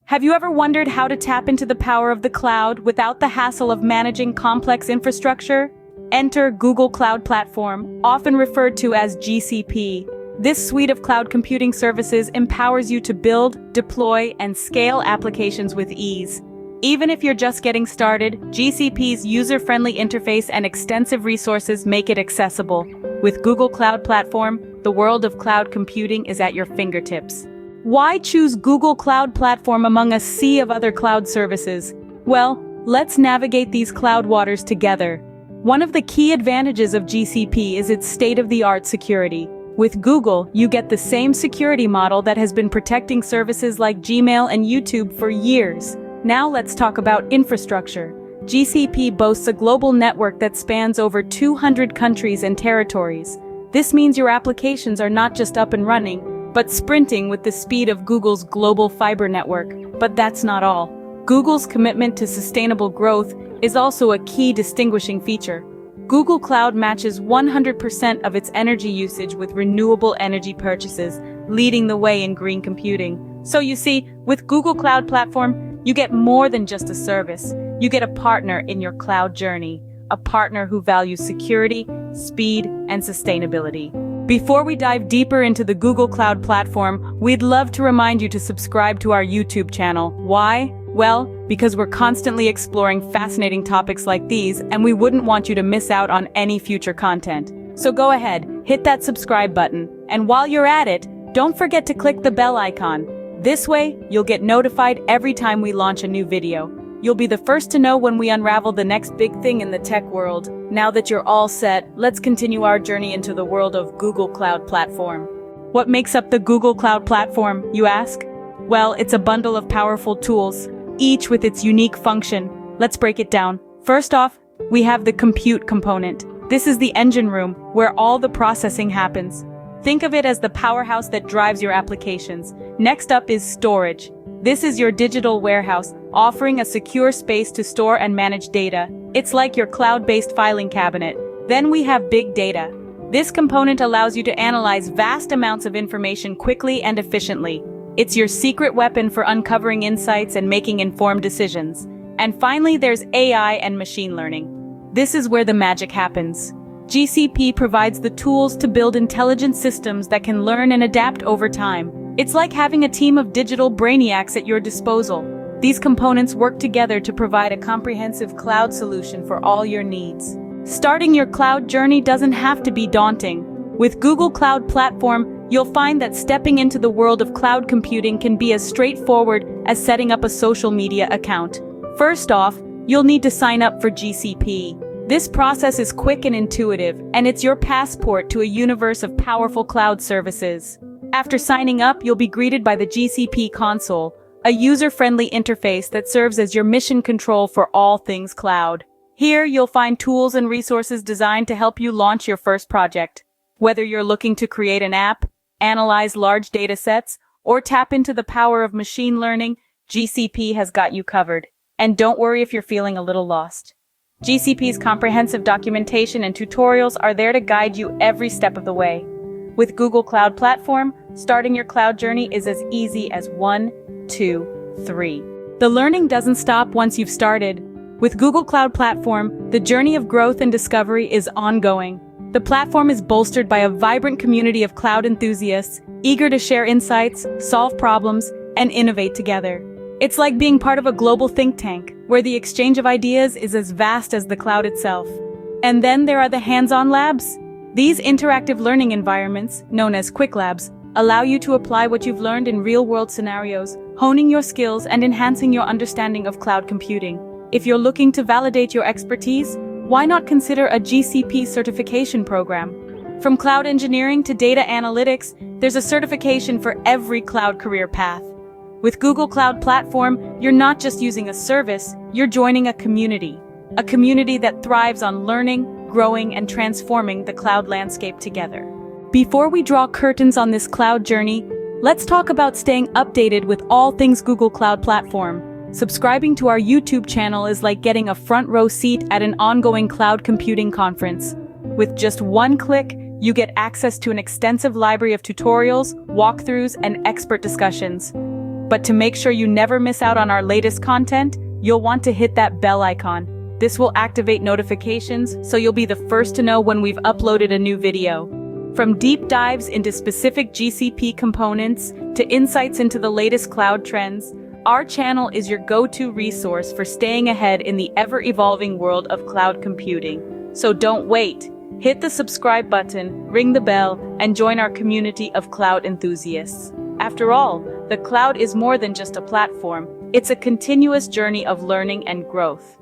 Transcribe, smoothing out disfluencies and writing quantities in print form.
Have you ever wondered how to tap into the power of the cloud without the hassle of managing complex infrastructure? Enter Google Cloud Platform, often referred to as GCP. This suite of cloud computing services empowers you to build, deploy, and scale applications with ease. Even if you're just getting started, GCP's user-friendly interface and extensive resources make it accessible. With Google Cloud Platform, the world of cloud computing is at your fingertips. Why choose Google Cloud Platform among a sea of other cloud services? Well, let's navigate these cloud waters together. One of the key advantages of GCP is its state-of-the-art security. With Google, you get the same security model that has been protecting services like Gmail and YouTube for years. Now let's talk about infrastructure. GCP boasts a global network that spans over 200 countries and territories. This means your applications are not just up and running, but sprinting with the speed of Google's global fiber network. But that's not all. Google's commitment to sustainable growth is also a key distinguishing feature. Google Cloud matches 100% of its energy usage with renewable energy purchases, leading the way in green computing. So you see, with Google Cloud Platform, you get more than just a service. You get a partner in your cloud journey, a partner who values security, speed, and sustainability. Before we dive deeper into the Google Cloud Platform, we'd love to remind you to subscribe to our YouTube channel. Why? Well, because we're constantly exploring fascinating topics like these, and we wouldn't want you to miss out on any future content. So go ahead, hit that subscribe button, and while you're at it, don't forget to click the bell icon. This way, you'll get notified every time we launch a new video. You'll be the first to know when we unravel the next big thing in the tech world. Now that you're all set, let's continue our journey into the world of Google Cloud Platform. What makes up the Google Cloud Platform, you ask? Well, it's a bundle of powerful tools, each with its unique function. Let's break it down. First off, we have the compute component. This is the engine room, where all the processing happens. Think of it as the powerhouse that drives your applications. Next up is storage. This is your digital warehouse, offering a secure space to store and manage data. It's like your cloud-based filing cabinet. Then we have big data. This component allows you to analyze vast amounts of information quickly and efficiently. It's your secret weapon for uncovering insights and making informed decisions. And finally, there's AI and machine learning. This is where the magic happens. GCP provides the tools to build intelligent systems that can learn and adapt over time. It's like having a team of digital brainiacs at your disposal. These components work together to provide a comprehensive cloud solution for all your needs. Starting your cloud journey doesn't have to be daunting. With Google Cloud Platform, you'll find that stepping into the world of cloud computing can be as straightforward as setting up a social media account. First off, you'll need to sign up for GCP. This process is quick and intuitive, and it's your passport to a universe of powerful cloud services. After signing up, you'll be greeted by the GCP console, a user-friendly interface that serves as your mission control for all things cloud. Here, you'll find tools and resources designed to help you launch your first project. Whether you're looking to create an app, analyze large data sets, or tap into the power of machine learning, GCP has got you covered. And don't worry if you're feeling a little lost. GCP's comprehensive documentation and tutorials are there to guide you every step of the way. With Google Cloud Platform, starting your cloud journey is as easy as 1, 2, 3. The learning doesn't stop once you've started. With Google Cloud Platform, the journey of growth and discovery is ongoing. The platform is bolstered by a vibrant community of cloud enthusiasts, eager to share insights, solve problems, and innovate together. It's like being part of a global think tank, where the exchange of ideas is as vast as the cloud itself. And then there are the hands-on labs. These interactive learning environments, known as Quick Labs, allow you to apply what you've learned in real-world scenarios, honing your skills and enhancing your understanding of cloud computing. If you're looking to validate your expertise, why not consider a GCP certification program? From cloud engineering to data analytics, there's a certification for every cloud career path. With Google Cloud Platform, you're not just using a service, you're joining a community that thrives on learning, growing, and transforming the cloud landscape together. Before we draw curtains on this cloud journey, let's talk about staying updated with all things Google Cloud Platform. Subscribing to our YouTube channel is like getting a front row seat at an ongoing cloud computing conference. With just one click, you get access to an extensive library of tutorials, walkthroughs, and expert discussions. But to make sure you never miss out on our latest content, you'll want to hit that bell icon. This will activate notifications, so you'll be the first to know when we've uploaded a new video. From deep dives into specific GCP components to insights into the latest cloud trends, our channel is your go-to resource for staying ahead in the ever-evolving world of cloud computing. So don't wait. Hit the subscribe button, ring the bell, and join our community of cloud enthusiasts. After all, the cloud is more than just a platform. It's a continuous journey of learning and growth.